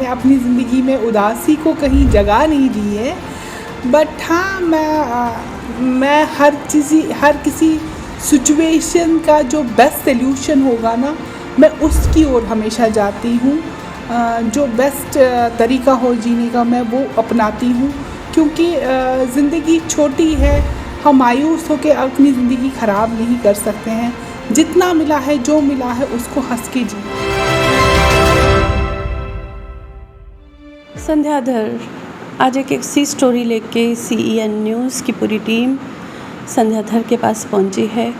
मैंने अपनी ज़िंदगी में उदासी को कहीं जगह नहीं दी है, बट हाँ मैं हर किसी सिचुएशन का जो बेस्ट सल्यूशन होगा ना, मैं उसकी ओर हमेशा जाती हूँ। जो बेस्ट तरीका हो जीने का मैं वो अपनाती हूँ, क्योंकि ज़िंदगी छोटी है। हम मायूस होकर अपनी ज़िंदगी ख़राब नहीं कर सकते हैं। जितना मिला है, जो मिला है, उसको हंस के जी। संध्याधर आज एक ऐसी स्टोरी लेके CEN न्यूज़ की पूरी टीम संध्याधर के पास पहुंची है।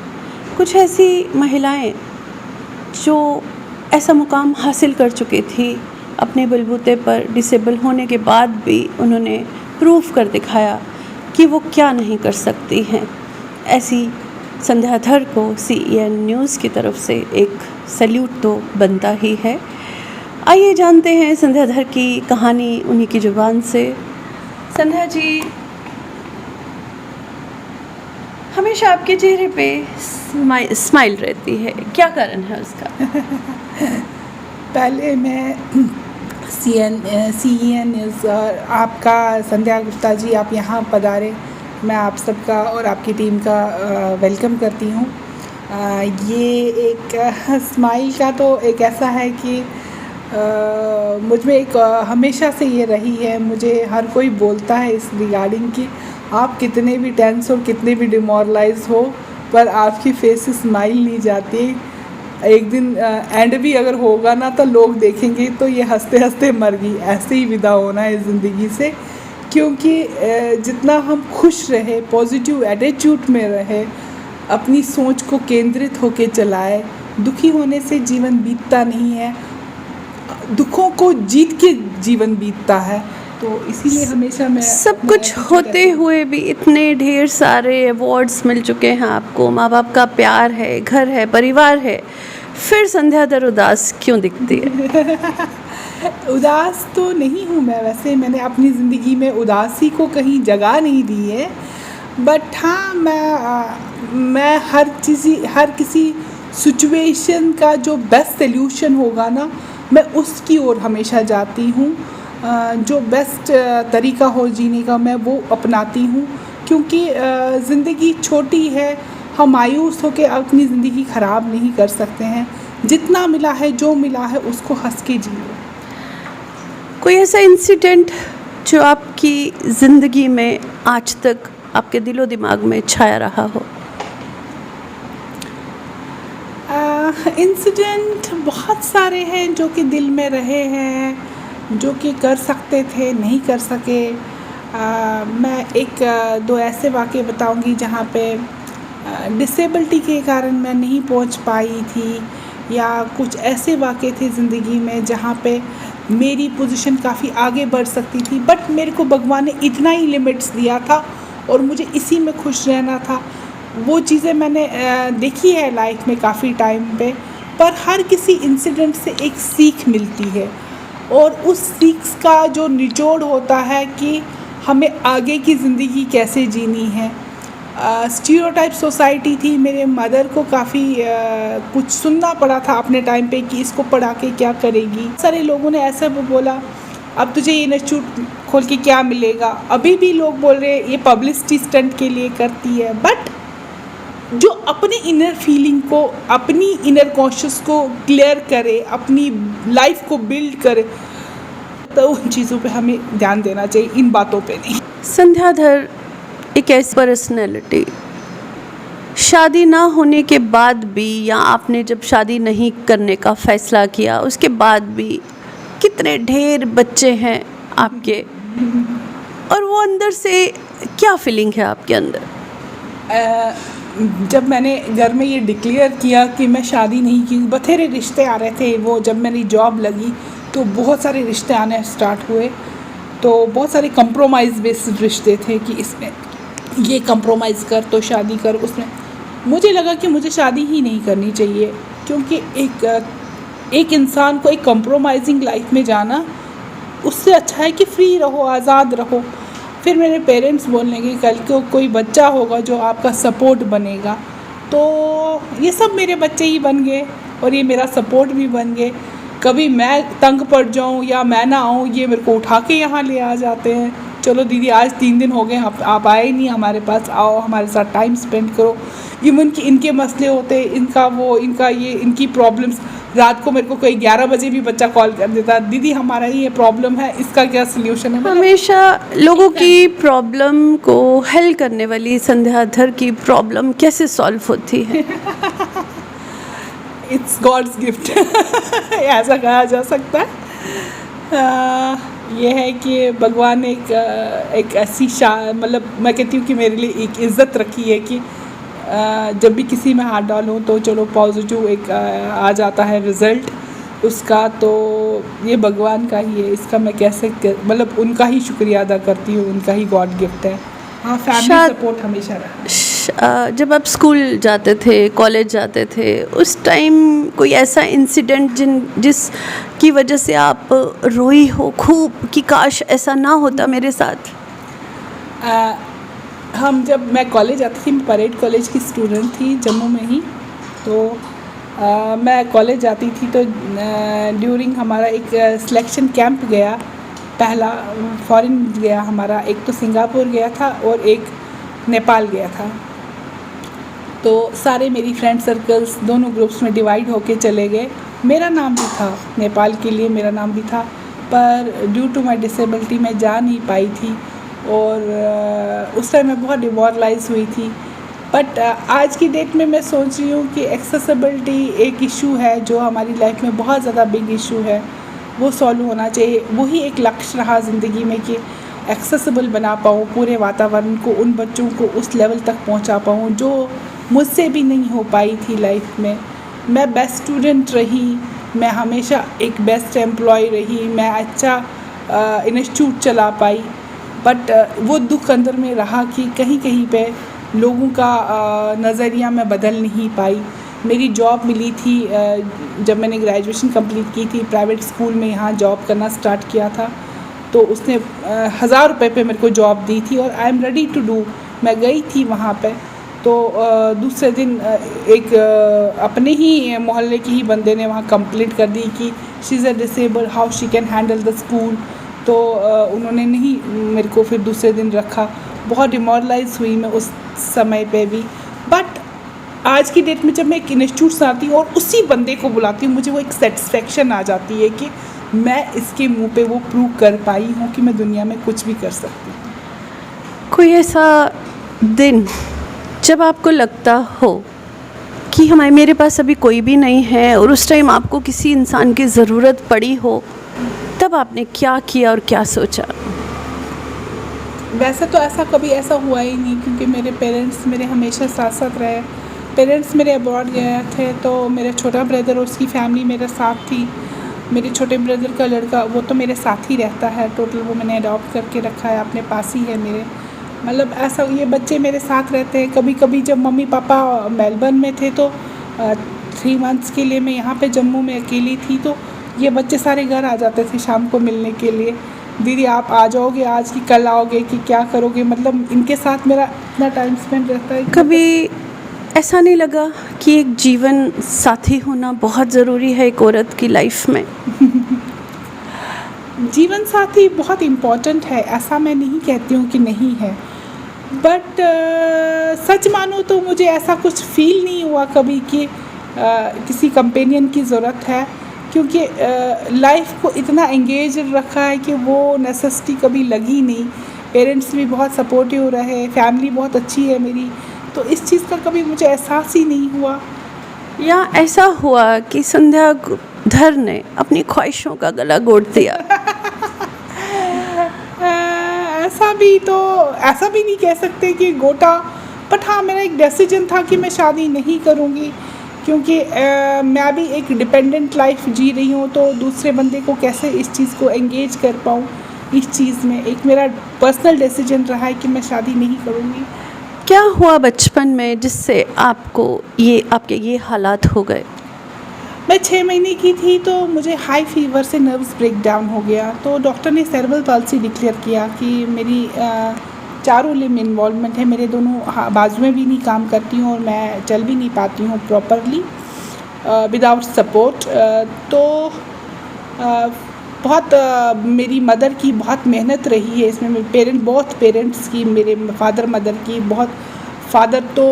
कुछ ऐसी महिलाएं जो ऐसा मुकाम हासिल कर चुकी थी, अपने बलबूते पर डिसेबल होने के बाद भी उन्होंने प्रूव कर दिखाया कि वो क्या नहीं कर सकती हैं। ऐसी संध्याधर को CEN न्यूज़ की तरफ से एक सैल्यूट तो बनता ही है। आइए जानते हैं संध्याधर की कहानी उन्हीं की ज़ुबान से। संध्या जी, हमेशा आपके चेहरे पे स्माइल रहती है, क्या कारण है उसका? पहले मैं CEN न्यूज़ और आपका संध्या गुप्ता जी, आप यहाँ पधारे, मैं आप सबका और आपकी टीम का वेलकम करती हूँ। ये एक स्माइल का तो एक ऐसा है कि मुझ में एक हमेशा से ये रही है। मुझे हर कोई बोलता है इस रिगार्डिंग कि आप कितने भी टेंस और कितने भी डिमोरलाइज हो, पर आपकी फेस से स्माइल नहीं जाती। एक दिन एंड भी अगर होगा ना, तो लोग देखेंगे तो ये हंसते हंसते मर गई, ऐसे ही विदा होना है ज़िंदगी से। क्योंकि जितना हम खुश रहे, पॉजिटिव एटीट्यूड में रहे, अपनी सोच को केंद्रित होके चलाए, दुखी होने से जीवन बीतता नहीं है, दुखों को जीत के जीवन बीतता है। तो इसीलिए हमेशा मैं सब कुछ होते हुए भी इतने ढेर सारे अवार्ड्स मिल चुके हैं आपको, माँ बाप का प्यार है, घर है, परिवार है, फिर संध्याधर उदास क्यों दिखती है? उदास तो नहीं हूँ मैं, वैसे मैंने अपनी ज़िंदगी में उदासी को कहीं जगह नहीं दी है, बट हाँ मैं हर किसी सिचुएशन का जो बेस्ट सल्यूशन होगा ना, मैं उसकी ओर हमेशा जाती हूँ। जो बेस्ट तरीका हो जीने का मैं वो अपनाती हूँ, क्योंकि ज़िंदगी छोटी है। हम मायूस होकर अपनी ज़िंदगी ख़राब नहीं कर सकते हैं। जितना मिला है, जो मिला है, उसको हंस के जियो। कोई ऐसा इंसिडेंट जो आपकी ज़िंदगी में आज तक आपके दिलो दिमाग में छाया रहा हो? इंसिडेंट बहुत सारे हैं जो कि दिल में रहे हैं, जो कि कर सकते थे, नहीं कर सके। मैं एक दो ऐसे वाक़े बताऊंगी जहाँ पे डिसेबिलिटी के कारण मैं नहीं पहुँच पाई थी, या कुछ ऐसे वाक़े थे ज़िंदगी में जहाँ पे मेरी पोजीशन काफ़ी आगे बढ़ सकती थी, बट मेरे को भगवान ने इतना ही लिमिट्स दिया था और मुझे इसी में खुश रहना था। वो चीज़ें मैंने देखी है लाइफ में काफ़ी टाइम पे, पर हर किसी इंसिडेंट से एक सीख मिलती है, और उस सीख का जो निचोड़ होता है कि हमें आगे की ज़िंदगी कैसे जीनी है। स्टीरियोटाइप सोसाइटी थी, मेरे मदर को काफ़ी कुछ सुनना पड़ा था अपने टाइम पे कि इसको पढ़ा के क्या करेगी। सारे लोगों ने ऐसा बोला, अब तुझे ये इंस्टीट्यूट खोल के क्या मिलेगा। अभी भी लोग बोल रहे ये पब्लिसिटी स्टंट के लिए करती है, बट जो अपने इनर फीलिंग को, अपनी इनर कॉन्शियस को क्लियर करे, अपनी लाइफ को बिल्ड करे, तो उन चीज़ों पे हमें ध्यान देना चाहिए, इन बातों पे नहीं। संध्याधर एक ऐसी पर्सनैलिटी, शादी ना होने के बाद भी, या आपने जब शादी नहीं करने का फ़ैसला किया उसके बाद भी कितने ढेर बच्चे हैं आपके, और वो अंदर से क्या फीलिंग है आपके अंदर? जब मैंने घर में ये डिक्लेयर किया कि मैं शादी नहीं की, बथेरे रिश्ते आ रहे थे। वो जब मेरी जॉब लगी तो बहुत सारे रिश्ते आने स्टार्ट हुए, तो बहुत सारे कंप्रोमाइज़ बेस्ड रिश्ते थे कि इसमें ये कंप्रोमाइज़ कर तो शादी कर। उसमें मुझे लगा कि मुझे शादी ही नहीं करनी चाहिए, क्योंकि एक इंसान को एक कंप्रोमाइजिंग लाइफ में जाना, उससे अच्छा है कि फ्री रहो, आज़ाद रहो। फिर मेरे पेरेंट्स बोलने लगे कल को कोई बच्चा होगा जो आपका सपोर्ट बनेगा, तो ये सब मेरे बच्चे ही बन गए और ये मेरा सपोर्ट भी बन गए। कभी मैं तंग पड़ जाऊँ या मैं ना आऊँ, ये मेरे को उठा के यहाँ ले आ जाते हैं। चलो दीदी आज 3 दिन हो गए आप आए नहीं हमारे पास, आओ हमारे साथ टाइम स्पेंड करो। इवन कि इनके मसले होते, इनकी प्रॉब्लम्स, रात को मेरे को कोई 11 बजे भी बच्चा कॉल कर देता, दीदी हमारा ये प्रॉब्लम है, इसका क्या सल्यूशन है। हमेशा लोगों की प्रॉब्लम को हल करने वाली संध्याधर की प्रॉब्लम कैसे सॉल्व होती है? इट्स गॉड्स गिफ्ट ऐसा कहा जा सकता है। ये है कि भगवान ने एक ऐसी मतलब मैं कहती हूँ कि मेरे लिए एक इज़्ज़त रखी है कि जब भी किसी में हाथ डालूँ तो चलो पॉजिटिव एक आ जाता है रिज़ल्ट उसका, तो ये भगवान का ही है। इसका मैं कैसे मतलब उनका ही शुक्रिया अदा करती हूँ, उनका ही गॉड गिफ्ट है। हाँ, फैमिली सपोर्ट हमेशा रहा। जब आप स्कूल जाते थे, कॉलेज जाते थे, उस टाइम कोई ऐसा इंसिडेंट जिस की वजह से आप रोई हो खूब कि काश ऐसा ना होता मेरे साथ? जब मैं कॉलेज आती थी, मैं परेड कॉलेज की स्टूडेंट थी जम्मू में ही, तो मैं कॉलेज जाती थी तो ड्यूरिंग हमारा एक सिलेक्शन कैंप गया, पहला फॉरेन गया हमारा, एक तो सिंगापुर गया था और एक नेपाल गया था। तो सारे मेरी फ्रेंड सर्कल्स दोनों ग्रुप्स में डिवाइड होके चले गए। मेरा नाम भी था नेपाल के लिए, मेरा नाम भी था, पर ड्यू टू माई डिसेबिलिटी मैं जा नहीं पाई थी और उस टाइम मैं बहुत डिमोरलाइज हुई थी। बट आज की डेट में मैं सोच रही हूँ कि एक्सेसिबिलिटी एक इशू है जो हमारी लाइफ में बहुत ज़्यादा बिग इशू है, वो सॉल्व होना चाहिए। वही एक लक्ष्य रहा ज़िंदगी में कि एक्सेसिबल बना पाऊँ पूरे वातावरण को, उन बच्चों को उस लेवल तक पहुँचा पाऊँ जो मुझसे भी नहीं हो पाई थी लाइफ में। मैं बेस्ट स्टूडेंट रही, मैं हमेशा एक बेस्ट एम्प्लॉय रही, मैं अच्छा इंस्टीट्यूट चला पाई, बट वो दुख अंदर में रहा कि कहीं कहीं पे लोगों का नज़रिया मैं बदल नहीं पाई। मेरी जॉब मिली थी जब मैंने ग्रेजुएशन कंप्लीट की थी, प्राइवेट स्कूल में यहाँ जॉब करना स्टार्ट किया था, तो उसने 1000 रुपये पे मेरे को जॉब दी थी और I am ready to do. मैं गई थी वहाँ पे, तो दूसरे दिन एक अपने ही मोहल्ले के ही बंदे ने वहाँ कंप्लेंट कर दी कि she is a disable, how she can handle the school. तो उन्होंने नहीं मेरे को फिर दूसरे दिन रखा। बहुत डिमोरलाइज हुई मैं उस समय पे भी। बट आज की डेट में जब मैं एक इंस्टीट्यूट से आती हूँ और उसी बंदे को बुलाती हूँ, मुझे वो एक सेटिस्फेक्शन आ जाती है कि मैं इसके मुंह पे वो प्रूव कर पाई हूँ कि मैं दुनिया में कुछ भी कर सकती हूँ। कोई ऐसा दिन जब आपको लगता हो कि मेरे पास अभी कोई भी नहीं है और उस टाइम आपको किसी इंसान की ज़रूरत पड़ी हो, तब आपने क्या किया और क्या सोचा? वैसे तो ऐसा कभी ऐसा हुआ ही नहीं, क्योंकि मेरे पेरेंट्स मेरे हमेशा साथ साथ रहे। पेरेंट्स मेरे अब्रॉड गए थे तो मेरा छोटा ब्रदर और उसकी फैमिली मेरे साथ थी। मेरे छोटे ब्रदर का लड़का वो तो मेरे साथ ही रहता है, टोटल वो मैंने अडॉप्ट करके रखा है, अपने पास ही है मेरे। मतलब ऐसा ये बच्चे मेरे साथ रहते हैं। कभी कभी जब मम्मी पापा मेलबर्न में थे तो 3 मंथ्स के लिए मैं यहाँ पे जम्मू में अकेली थी, तो ये बच्चे सारे घर आ जाते थे शाम को मिलने के लिए, दीदी आप आ जाओगे आज कि कल आओगे कि क्या करोगे। मतलब इनके साथ मेरा इतना टाइम स्पेंड रहता है। कभी ऐसा नहीं लगा कि एक जीवन साथी होना बहुत ज़रूरी है एक औरत की लाइफ में? जीवन साथी बहुत इम्पॉर्टेंट है, ऐसा मैं नहीं कहती हूँ कि नहीं है, बट सच मानो तो मुझे ऐसा कुछ फील नहीं हुआ कभी कि किसी कंपेनियन की ज़रूरत है, क्योंकि लाइफ को इतना एंगेज रखा है कि वो नेसेसिटी कभी लगी नहीं। पेरेंट्स भी बहुत सपोर्टिव रहे, फैमिली बहुत अच्छी है मेरी, तो इस चीज़ का कभी मुझे एहसास ही नहीं हुआ। या ऐसा हुआ कि संध्याधर ने अपनी ख्वाहिशों का गला घोट दिया? ऐसा भी नहीं कह सकते कि गोटा, बट हाँ मेरा एक डिसीजन था कि मैं शादी नहीं करूँगी, क्योंकि मैं भी एक डिपेंडेंट लाइफ जी रही हूँ, तो दूसरे बंदे को कैसे इस चीज़ को एंगेज कर पाऊँ इस चीज़ में। एक मेरा पर्सनल डिसीजन रहा है कि मैं शादी नहीं करूँगी। क्या हुआ बचपन में जिससे आपके ये हालात हो गए? मैं 6 महीने की थी तो मुझे हाई फीवर से नर्व्स ब्रेकडाउन हो गया, तो डॉक्टर ने सेरेब्रल पल्सी डिक्लेयर किया कि मेरी चारों लिम्ब इन्वॉल्वमेंट है, मेरे दोनों बाजुएं भी नहीं काम करती हूँ और मैं चल भी नहीं पाती हूँ प्रॉपरली विदाउट सपोर्ट। तो बहुत मेरी मदर की बहुत मेहनत रही है इसमें, मेरे पेरेंट्स की, मेरे फादर मदर की बहुत। फादर तो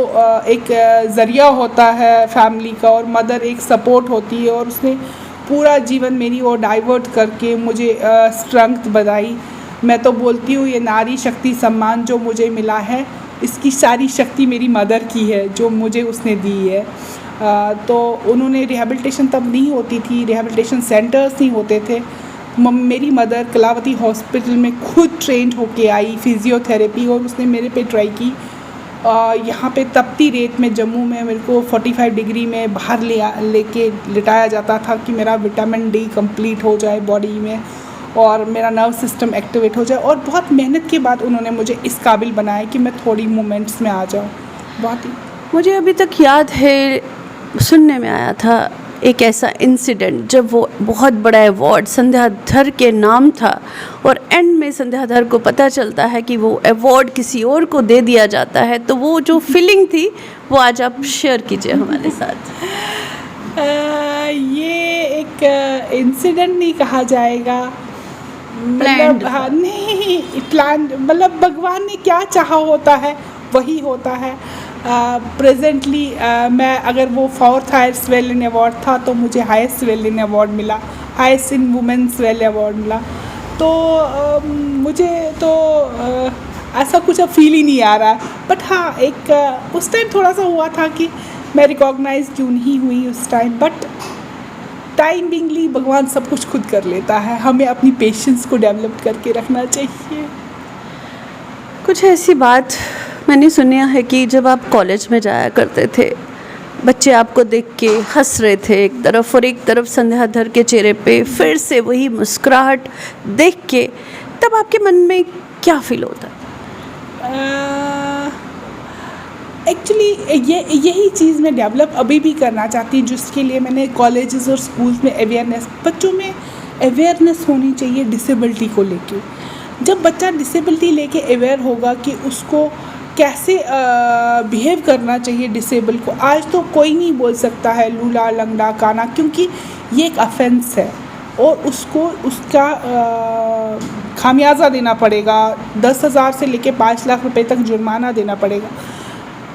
एक ज़रिया होता है फैमिली का, और मदर एक सपोर्ट होती है, और उसने पूरा जीवन मेरी ओर डाइवर्ट करके मुझे स्ट्रेंथ बनाई। मैं तो बोलती हूँ ये नारी शक्ति सम्मान जो मुझे मिला है, इसकी सारी शक्ति मेरी मदर की है जो मुझे उसने दी है। तो उन्होंने रिहैबिलिटेशन तब नहीं होती थी, रिहैबिलिटेशन सेंटर्स नहीं होते थे। मेरी मदर कलावती हॉस्पिटल में खुद ट्रेंड होके आई फिज़ियोथेरेपी, और उसने मेरे पे ट्राई की। यहाँ पे तपती रेत में जम्मू में मेरे को 45 डिग्री में बाहर लेके लिटाया जाता था कि मेरा विटामिन डी कंप्लीट हो जाए बॉडी में और मेरा नर्व सिस्टम एक्टिवेट हो जाए। और बहुत मेहनत के बाद उन्होंने मुझे इस काबिल बनाया कि मैं थोड़ी मूवमेंट्स में आ जाऊँ। बहुत ही मुझे अभी तक याद है, सुनने में आया था एक ऐसा इंसिडेंट जब वो बहुत बड़ा अवार्ड संध्याधर के नाम था, और एंड में संध्याधर को पता चलता है कि वो अवार्ड किसी और को दे दिया जाता है, तो वो जो फीलिंग थी वो आज आप शेयर कीजिए हमारे साथ। ये एक इंसिडेंट नहीं कहा जाएगा, मतलब हाँ नहीं प्लान, मतलब भगवान ने क्या चाहा होता है वही होता है। प्रेजेंटली मैं अगर वो 4th हाईएस्ट सिविलियन अवार्ड था तो मुझे हाईएस्ट सिविलियन अवार्ड मिला, highest in women's civilian award मिला। तो मुझे तो ऐसा कुछ अब फील ही नहीं आ रहा। बट हाँ, एक उस टाइम थोड़ा सा हुआ था कि मैं रिकॉग्नाइज क्यों नहीं हुई उस टाइम, बट टाइम बिंगली भगवान सब कुछ खुद कर लेता है, हमें अपनी पेशेंस को डेवलप करके रखना चाहिए। कुछ ऐसी बात मैंने सुनी है कि जब आप कॉलेज में जाया करते थे, बच्चे आपको देख के हंस रहे थे एक तरफ, और एक तरफ संध्याधर के चेहरे पे फिर से वही मुस्कुराहट देख के, तब आपके मन में क्या फील होता है? एक्चुअली यही चीज़ मैं डेवलप अभी भी करना चाहती हूँ, जिसके लिए मैंने कॉलेजेस और स्कूल्स में अवेयरनेस, बच्चों में अवेयरनेस होनी चाहिए डिसेबिलिटी को लेके। जब बच्चा डिसेबिलिटी लेके अवेयर होगा कि उसको कैसे बिहेव करना चाहिए डिसेबल को। आज तो कोई नहीं बोल सकता है लूला लंगड़ा काना, क्योंकि ये एक ऑफेंस है और उसको उसका खामियाजा देना पड़ेगा। 10,000 से लेके 5 लाख रुपए तक जुर्माना देना पड़ेगा।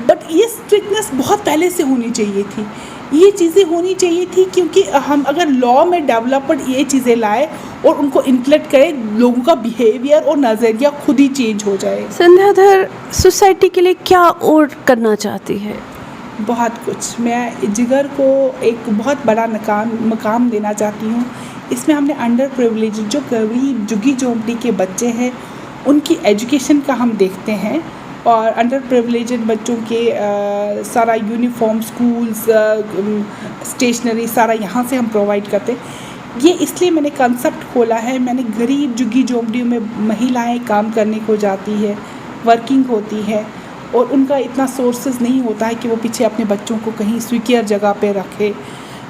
बट ये स्ट्रिक्टनेस बहुत पहले से होनी चाहिए थी, ये चीज़ें होनी चाहिए थी, क्योंकि हम अगर लॉ में डेवलप्ड ये चीज़ें लाए और उनको इंप्लीमेंट करें, लोगों का बिहेवियर और नज़रिया खुद ही चेंज हो जाए। संध्याधर सोसाइटी के लिए क्या और करना चाहती है? बहुत कुछ। मैं जिगर को एक बहुत बड़ा मकाम देना चाहती हूँ। इसमें हमने अंडर प्रिविलेज जो गरीब झुग्गी झोंपड़ी के बच्चे हैं उनकी एजुकेशन का हम देखते हैं, और अंडर प्रिविलेजेड बच्चों के सारा यूनिफॉर्म, स्कूल्स, स्टेशनरी सारा यहाँ से हम प्रोवाइड करते हैं। ये इसलिए मैंने कंसेप्ट खोला है। मैंने गरीब झुग्गी झोंपड़ियों में महिलाएं काम करने को जाती है, वर्किंग होती है, और उनका इतना सोर्सेज नहीं होता है कि वो पीछे अपने बच्चों को कहीं सिक्योर जगह पे रखे।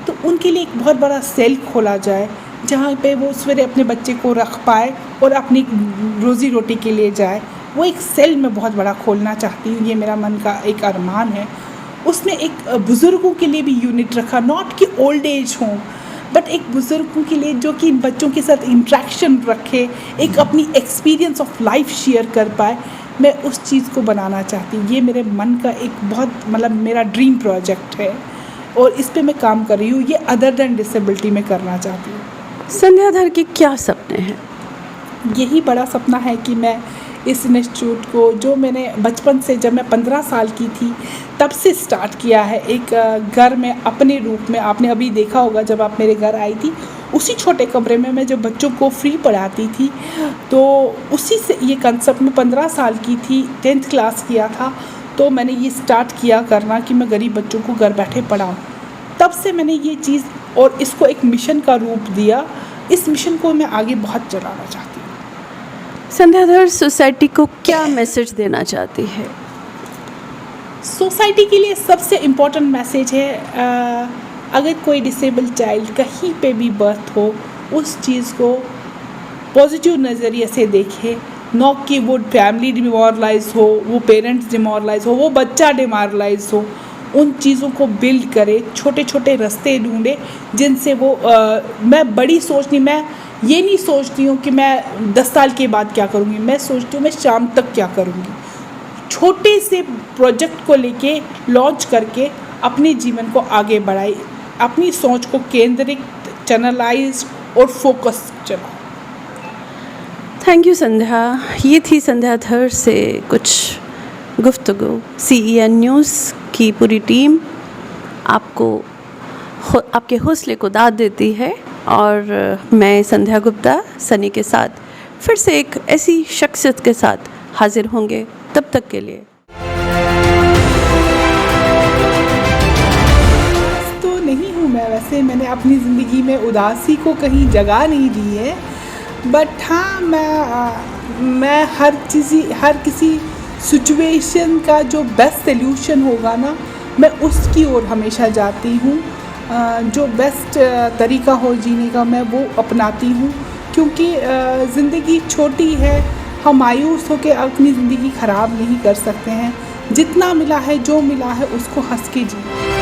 तो उनके लिए एक बहुत बड़ा सेल खोला जाए जहाँ पे वो सवेरे अपने बच्चे को रख पाए और अपनी रोज़ी रोटी के लिए जाए। वो एक सेल मैं बहुत बड़ा खोलना चाहती हूँ, ये मेरा मन का एक अरमान है। उसमें एक बुज़ुर्गों के लिए भी यूनिट रखा, नॉट कि ओल्ड एज हों, बट एक बुज़ुर्गों के लिए जो कि बच्चों के साथ इंट्रैक्शन रखे, एक अपनी एक्सपीरियंस ऑफ लाइफ शेयर कर पाए। मैं उस चीज़ को बनाना चाहती हूँ। ये मेरे मन का एक बहुत मतलब मेरा ड्रीम प्रोजेक्ट है और इस पे मैं काम कर रही हूँ। ये अदर देन डिसेबिलिटी में करना चाहती हूँ। संध्याधर के क्या सपने हैं? यही बड़ा सपना है कि मैं इस इंस्टीट्यूट को, जो मैंने बचपन से, जब मैं 15 साल की थी तब से स्टार्ट किया है, एक घर में अपने रूप में। आपने अभी देखा होगा जब आप मेरे घर आई थी, उसी छोटे कमरे में मैं जब बच्चों को फ्री पढ़ाती थी, तो उसी से ये कंसेप्ट में 15 साल की थी, 10th क्लास किया था, तो मैंने ये स्टार्ट किया करना कि मैं गरीब बच्चों को घर बैठे पढ़ाऊँ। तब से मैंने ये चीज़ और इसको एक मिशन का रूप दिया। इस मिशन को मैं आगे बहुत चलाना चाहती हूँ। संध्याधर सोसाइटी को क्या मैसेज देना चाहती है? सोसाइटी के लिए सबसे इम्पोर्टेंट मैसेज है, अगर कोई डिसेबल चाइल्ड कहीं पे भी बर्थ हो, उस चीज़ को पॉजिटिव नज़रिए से देखे, न कि वो फैमिली डिमोरलाइज हो, वो पेरेंट्स डिमोरलाइज हो, वो बच्चा डिमोरलाइज हो। उन चीज़ों को बिल्ड करे, छोटे छोटे रास्ते ढूंढे जिनसे वो मैं बड़ी सोच नहीं, मैं ये नहीं सोचती हूँ कि मैं 10 साल के बाद क्या करूँगी, मैं सोचती हूँ मैं शाम तक क्या करूँगी। छोटे से प्रोजेक्ट को लेके लॉन्च करके अपने जीवन को आगे बढ़ाए, अपनी सोच को केंद्रित, चैनलाइज और फोकस चलाओ। थैंक यू संध्या। ये थी संध्या धर से कुछ गुफ्तगू। CEN न्यूज़ की पूरी टीम आपके हौसले को दाद देती है और मैं संध्या गुप्ता सनी के साथ फिर से एक ऐसी शख्सियत के साथ हाजिर होंगे। तब तक के लिए तो नहीं हूँ मैं, वैसे मैंने अपनी ज़िंदगी में उदासी को कहीं जगह नहीं दी है, बट हाँ मैं हर किसी सिचुएशन का जो बेस्ट सल्यूशन होगा ना, मैं उसकी ओर हमेशा जाती हूँ। जो बेस्ट तरीका हो जीने का मैं वो अपनाती हूँ, क्योंकि ज़िंदगी छोटी है, हम मायूस होकर अपनी ज़िंदगी ख़राब नहीं कर सकते हैं। जितना मिला है, जो मिला है उसको हंस के जिए।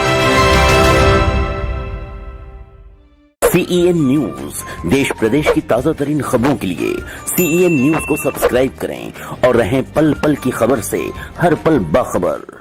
CEN न्यूज़ देश प्रदेश की ताज़ा तरीन खबरों के लिए CEN न्यूज़ को सब्सक्राइब करें और रहें पल पल की खबर से हर पल बाखबर।